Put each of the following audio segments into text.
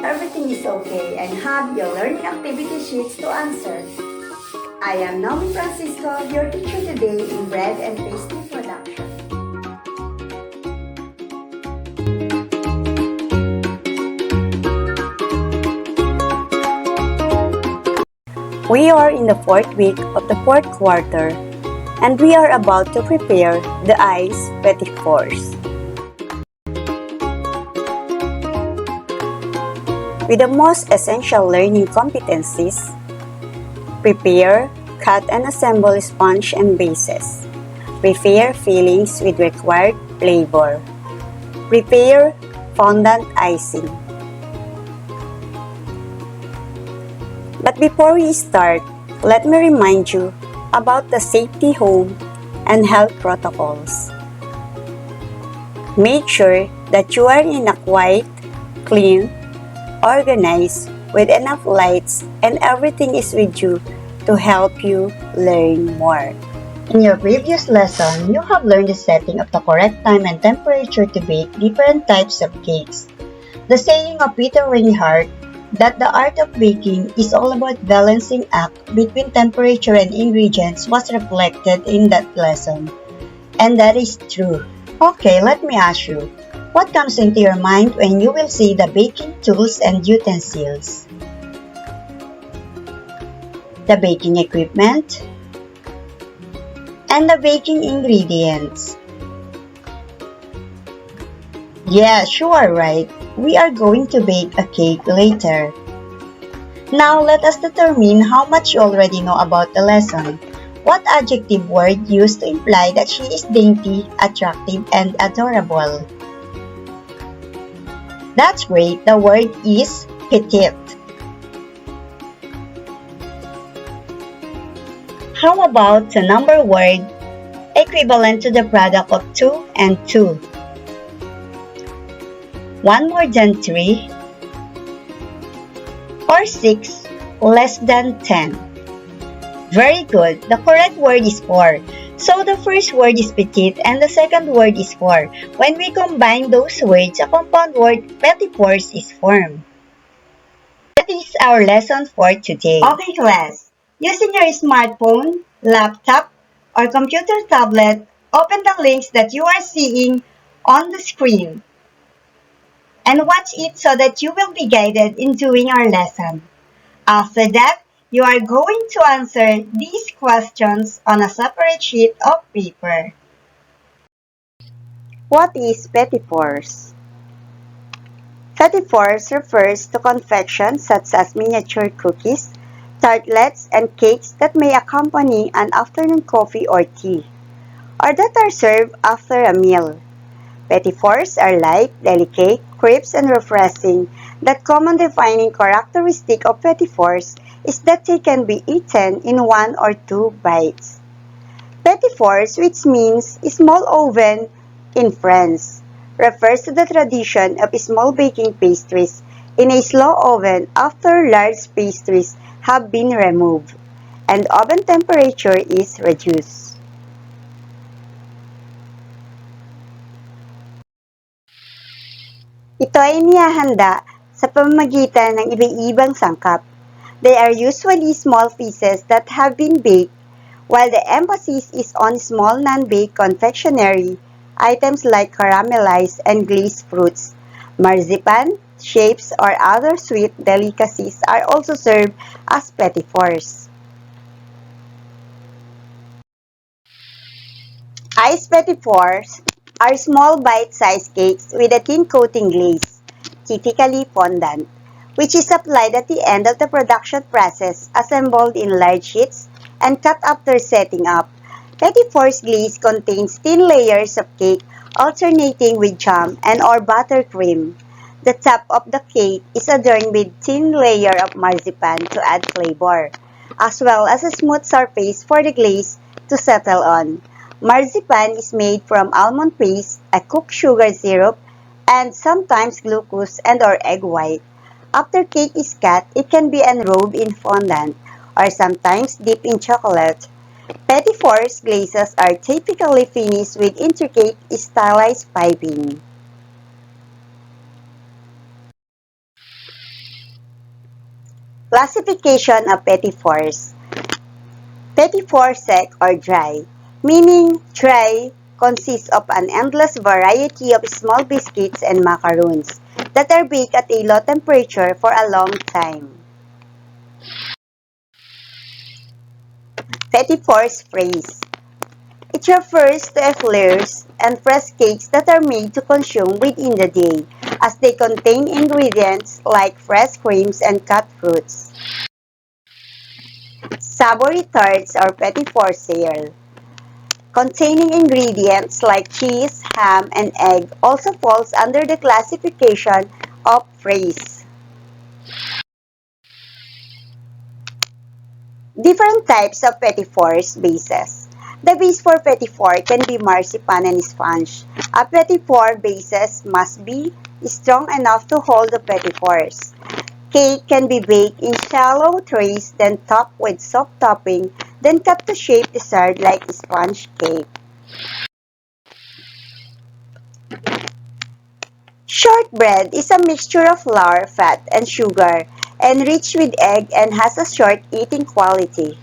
everything is okay and have your learning activity sheets to answer. I am Naomi Francisco, your teacher today in Bread and Pastry Production. We are in the fourth week of the fourth quarter, and we are about to prepare the ice petit fours. With the most essential learning competencies: prepare, cut and assemble sponge and bases. Prepare fillings with required flavor. Prepare fondant icing. But before we start, let me remind you about the safety home and health protocols. Make sure that you are in a quiet, clean, organized, with enough lights, and everything is with you to help you learn more. In your previous lesson, you have learned the setting of the correct time and temperature to bake different types of cakes. The saying of Peter Reinhardt that the art of baking is all about balancing act between temperature and ingredients was reflected in that lesson. And that is true. Okay, let me ask you, what comes into your mind when you will see the baking tools and utensils? The baking equipment and the baking ingredients. Yes, you are right. We are going to bake a cake later. Now let us determine how much you already know about the lesson. What adjective word used to imply that she is dainty, attractive, and adorable? That's great. The word is petite. How about the number word equivalent to the product of 2 and 2? 1 more than 3, or 6 less than 10. Very good. The correct word is 4. So the first word is petite and the second word is 4. When we combine those words, a compound word petit fours is formed. That is our lesson for today. Okay class, using your smartphone, laptop, or computer tablet, open the links that you are seeing on the screen and watch it so that you will be guided in doing our lesson. After that, you are going to answer these questions on a separate sheet of paper. What is petit fours? Petit fours refers to confections such as miniature cookies, tartlets, and cakes that may accompany an afternoon coffee or tea, or that are served after a meal. Petit fours are light, delicate, crisp, and refreshing. That common defining characteristic of petit fours is that they can be eaten in 1 or 2 bites. Petit fours, which means small oven in France, refers to the tradition of small baking pastries in a slow oven after large pastries have been removed and oven temperature is reduced. Ito ay inihahanda sa pamamagitan ng iba-ibang sangkap. They are usually small pieces that have been baked, while the emphasis is on small non-baked confectionery items like caramelized and glazed fruits. Marzipan, shapes, or other sweet delicacies are also served as petit fours. Ice petit fours are small bite-sized cakes with a thin coating glaze, typically fondant, which is applied at the end of the production process, assembled in large sheets, and cut after setting up. Petit fours glaze contains thin layers of cake alternating with jam and or buttercream. The top of the cake is adorned with thin layer of marzipan to add flavor, as well as a smooth surface for the glaze to settle on. Marzipan is made from almond paste, a cooked sugar syrup, and sometimes glucose and or egg white. After cake is cut, it can be enrobed in fondant or sometimes dipped in chocolate. Petit fours glazes are typically finished with intricate stylized piping. Classification of petit fours. Petit four sec or dry, meaning dry consists of an endless variety of small biscuits and macaroons that are baked at a low temperature for a long time. Petit fours phrase. It refers to eclairs and fresh cakes that are made to consume within the day, as they contain ingredients like fresh creams and cut fruits. Savory tarts or petit four cereal, containing ingredients like cheese, ham, and egg, also falls under the classification of phrase. Different types of petit fours bases. The base for petit four can be marzipan and sponge. A petit four bases must be strong enough to hold the petit fours. Cake can be baked in shallow trays, then topped with soft topping, then cut to shape desired like sponge cake. Shortbread is a mixture of flour, fat, and sugar, enriched with egg and has a short eating quality.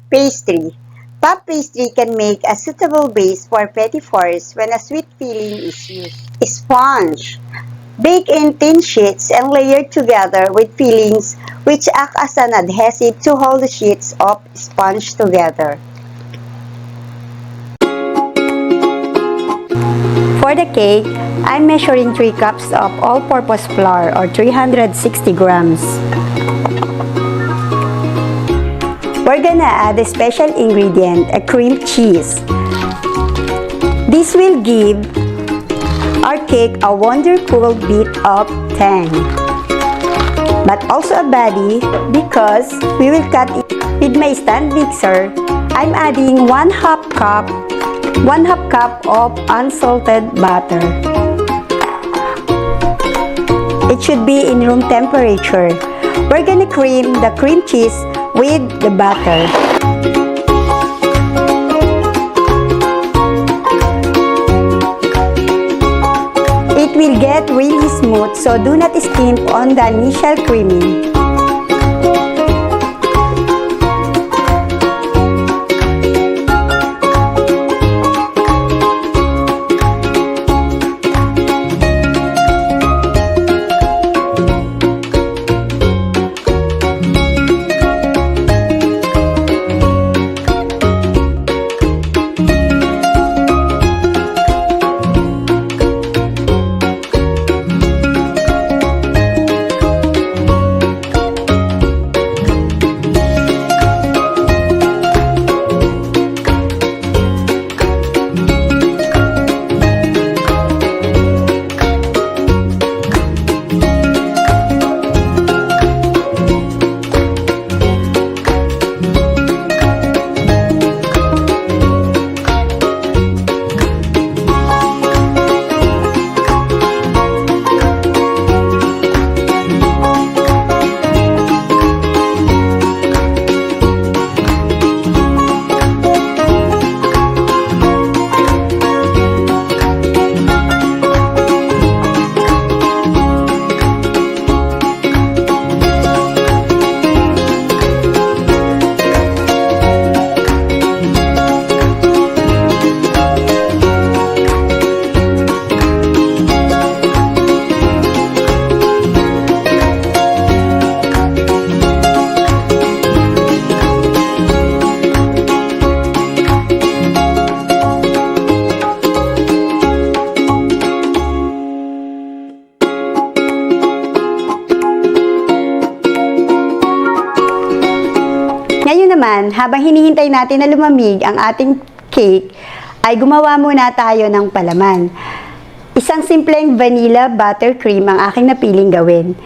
Pastry. Puff pastry can make a suitable base for petit fours when a sweet filling is used. Sponge. Bake in thin sheets and layered together with fillings which act as an adhesive to hold the sheets of sponge together. For the cake, I'm measuring 3 cups of all-purpose flour or 360 grams. We're gonna add a special ingredient, a cream cheese. This will give our cake a wonderful bit of tang, but also a body because we will cut it with my stand mixer. I'm adding 1/2 cup of unsalted butter. It should be in room temperature. We're gonna cream the cream cheese with the butter. It will get really smooth, so do not skimp on the initial creaming. Ngayon naman, habang hinihintay natin na lumamig ang ating cake, ay gumawa muna tayo ng palaman. Isang simpleng vanilla buttercream ang aking napiling gawin.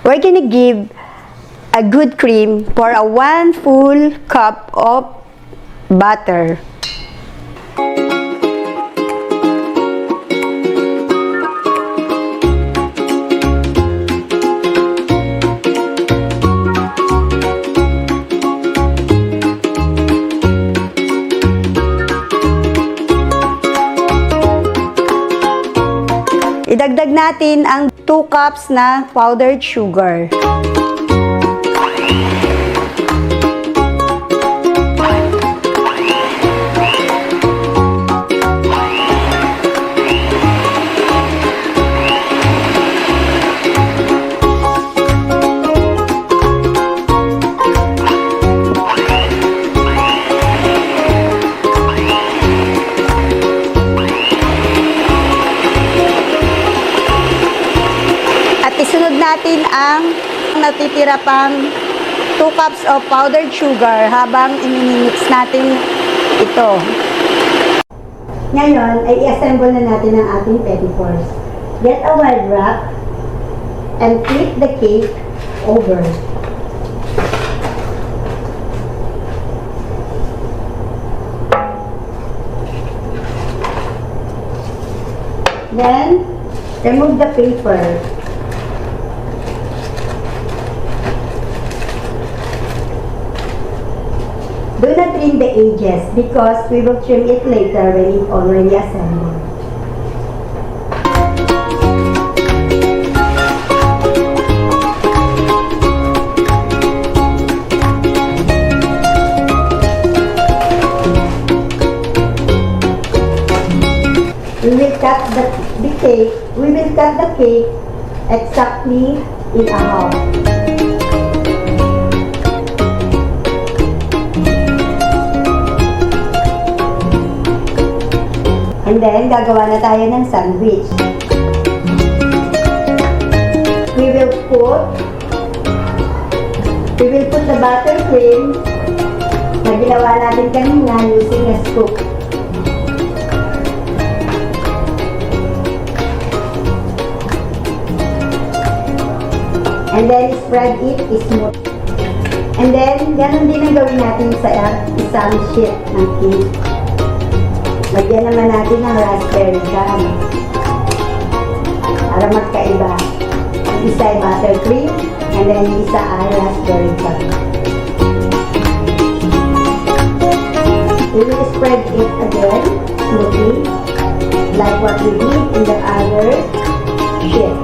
We're gonna give a good cream for a 1 full cup of butter. Idagdag I-add natin ang 2 cups na powdered sugar. Isunod natin ang natitira pang 2 cups of powdered sugar habang i-mix natin ito. Ngayon ay i-assemble na natin ang ating petit fours. Get a wide wrap and flip the cake over. Then, remove the paper. Do not trim the edges because we will trim it later when it's already assembled. We will cut the cake exactly in a half. And then, gagawa na tayo ng sandwich. We will put the buttercream na ginawa natin kanina using a scoop. And then, spread it smooth. And then, ganun din ang gawin natin sa isang sheet ng cake. Lagyan naman natin ng raspberry jam para magkaiba. Ang isa ay buttercream and then yung isa ay raspberry jam. We will spread it again smoothly like what we did in the other sheet.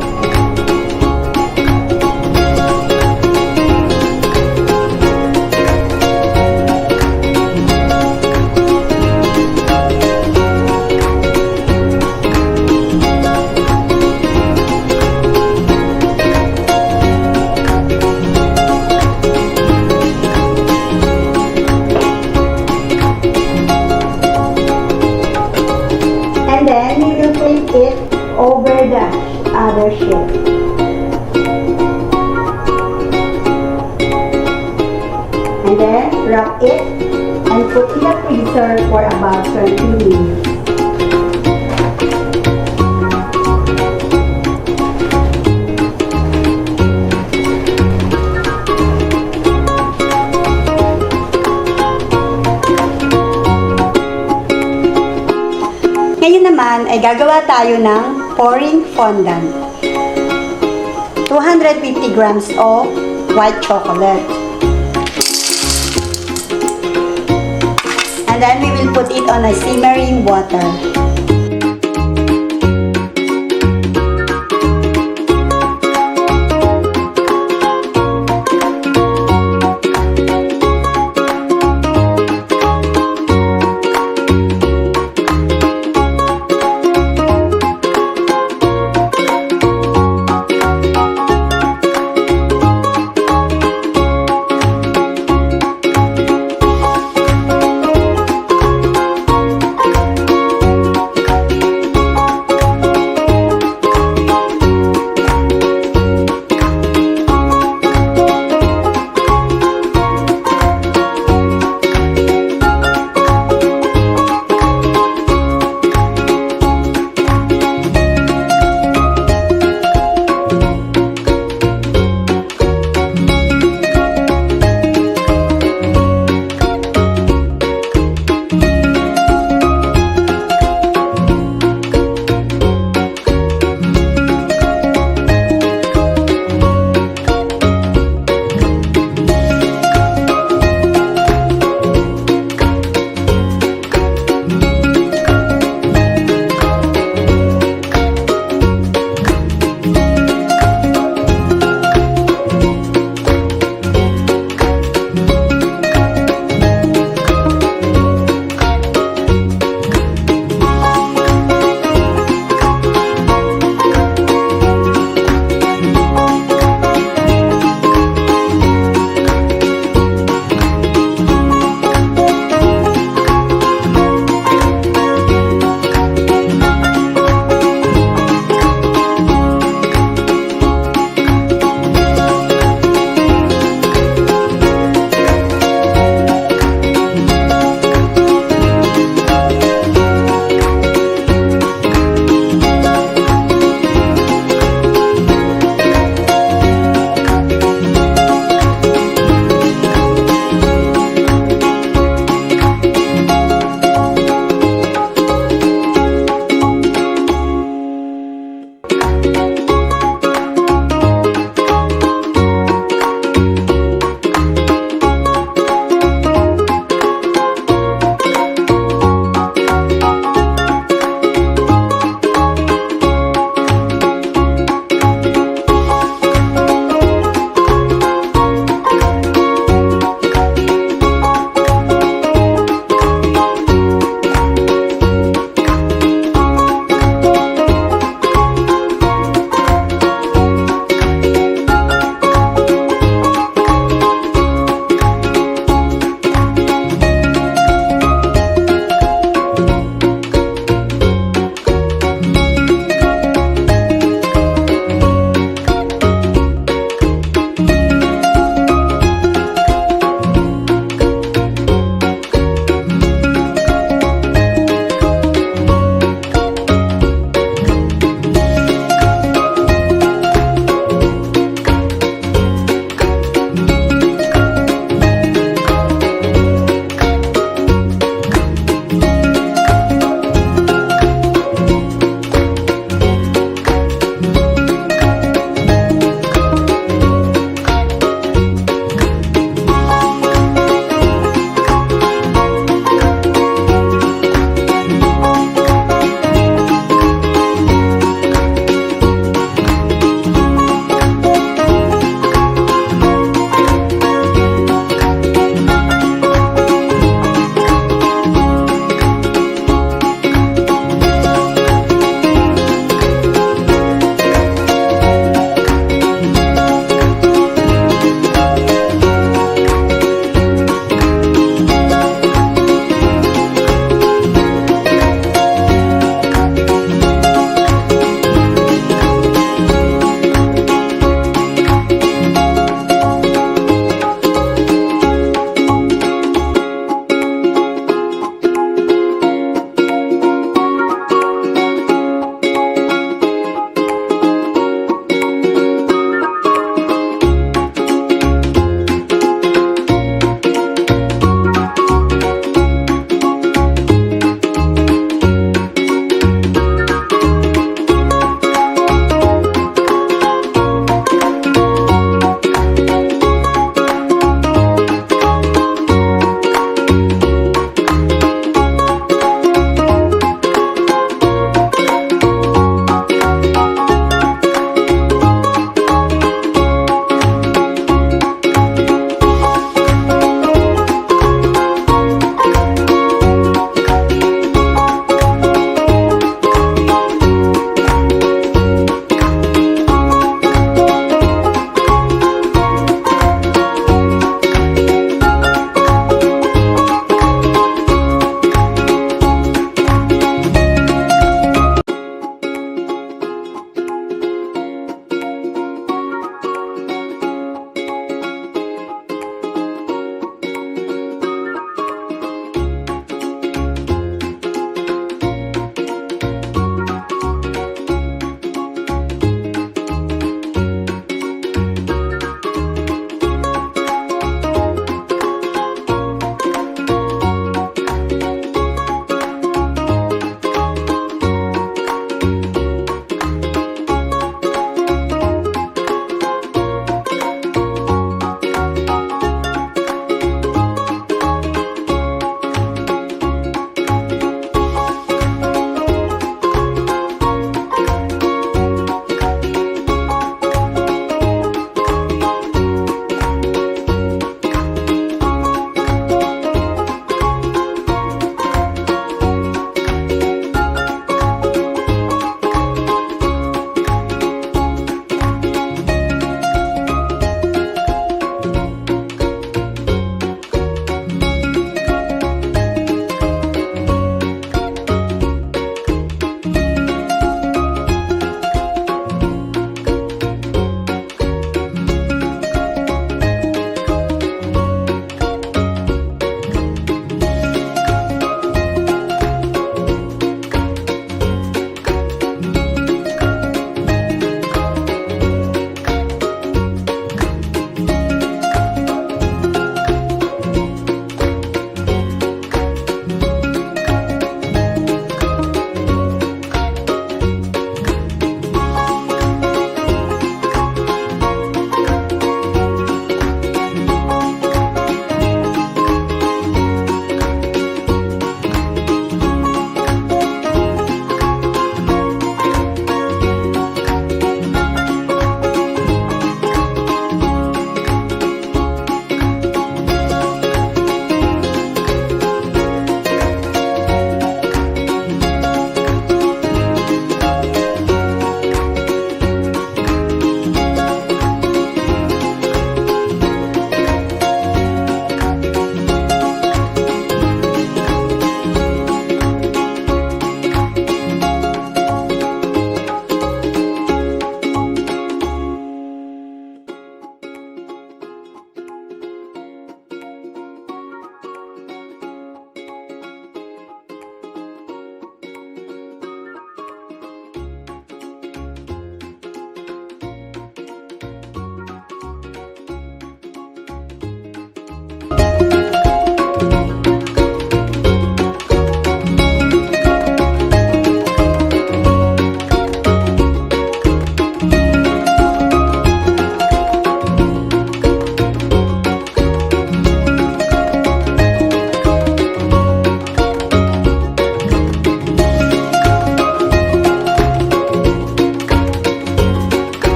Then we will flip it over the other sheet. And then wrap it and put in the freezer for about 30 minutes. Ngayon naman ay gagawa tayo ng pouring fondant. 250 grams of white chocolate. And then we will put it on a simmering water.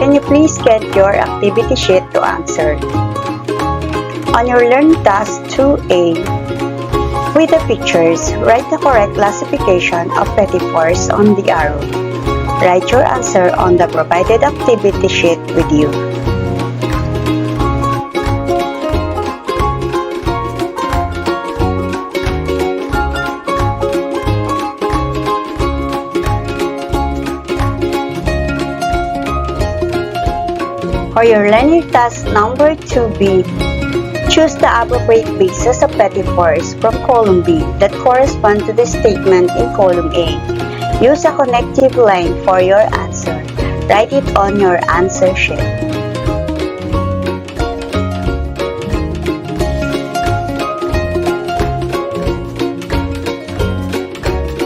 can you please get your activity sheet to answer? On your Learn Task 2A, with the pictures, write the correct classification of petty force on the arrow. Write your answer on the provided activity sheet with you. For your learning task number 2B, choose the appropriate basis of petty force from column B that correspond to the statement in column A. Use a connective line for your answer. Write it on your answer sheet.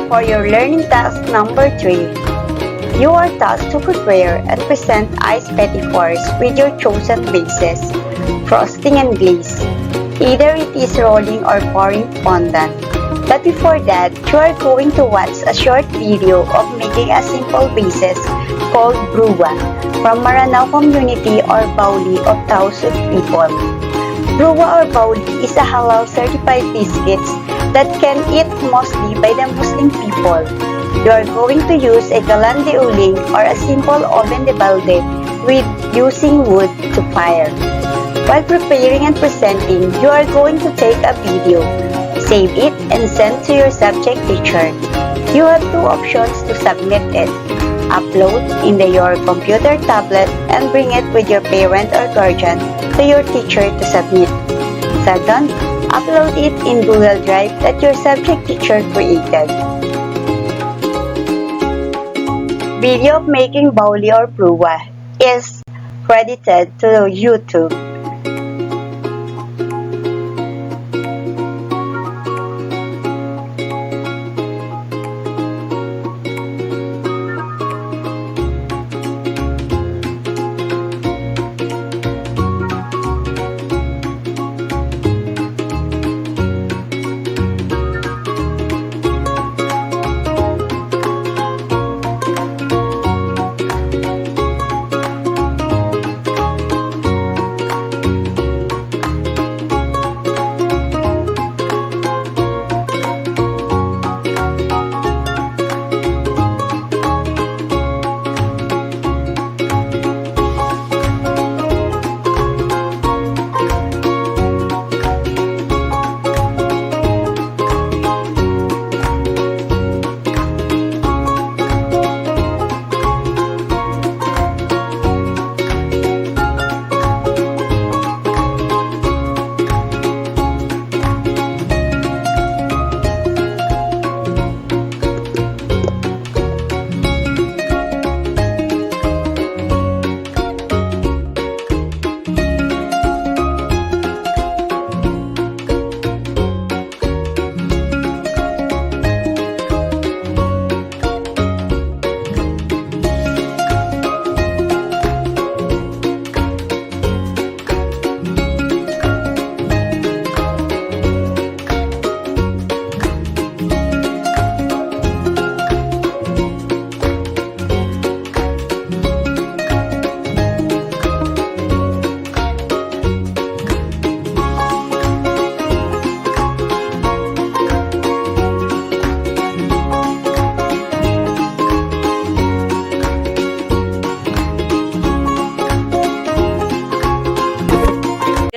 For your learning task number 3, you are tasked to prepare and present ice petty force with your chosen bases, frosting and glaze. Either it is rolling or pouring fondant. But before that, you are going to watch a short video of making a simple bases called Brua from Maranao community or Bauli of Taos of people. Brua or Bauli is a halal certified biscuits that can eat mostly by the Muslim people. You are going to use a galan de uling or a simple oven de balde with using wood to fire. While preparing and presenting, you are going to take a video, save it, and send to your subject teacher. You have two options to submit it. Upload in your computer tablet and bring it with your parent or guardian to your teacher to submit. Second, upload it in Google Drive that your subject teacher created. Video of making bauli or brua is credited to YouTube.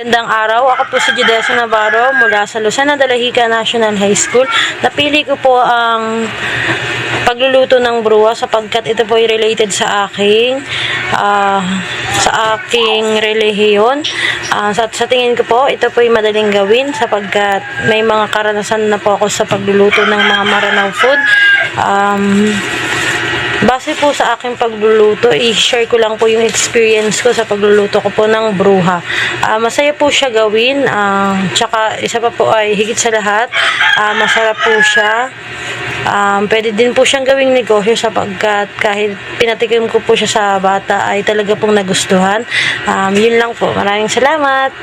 Magandang araw, ako po si Judesa Navarro mula sa Lucena Dalahica National High School. Napili ko po ang pagluluto ng brua sapagkat ito po ay related sa aking relihiyon. Sa tingin ko po, ito po ay madaling gawin sapagkat may mga karanasan na po ako sa pagluluto ng mga Maranao food. Base po sa aking pagluluto, i-share ko lang po yung experience ko sa pagluluto ko po ng bruha. Masaya po siya gawin, tsaka isa pa po ay higit sa lahat, masarap po siya. Pwede din po siyang gawing negosyo sapagkat kahit pinatikim ko po siya sa bata ay talaga pong nagustuhan. Yun lang po. Maraming salamat!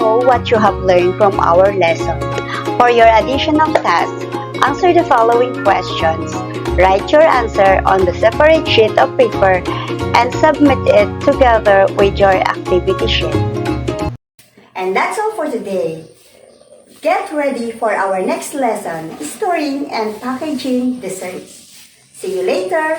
know what you have learned from our lesson. For your additional tasks, answer the following questions. Write your answer on the separate sheet of paper and submit it together with your activity sheet. And that's all for today. Get ready for our next lesson, storing and packaging desserts. See you later!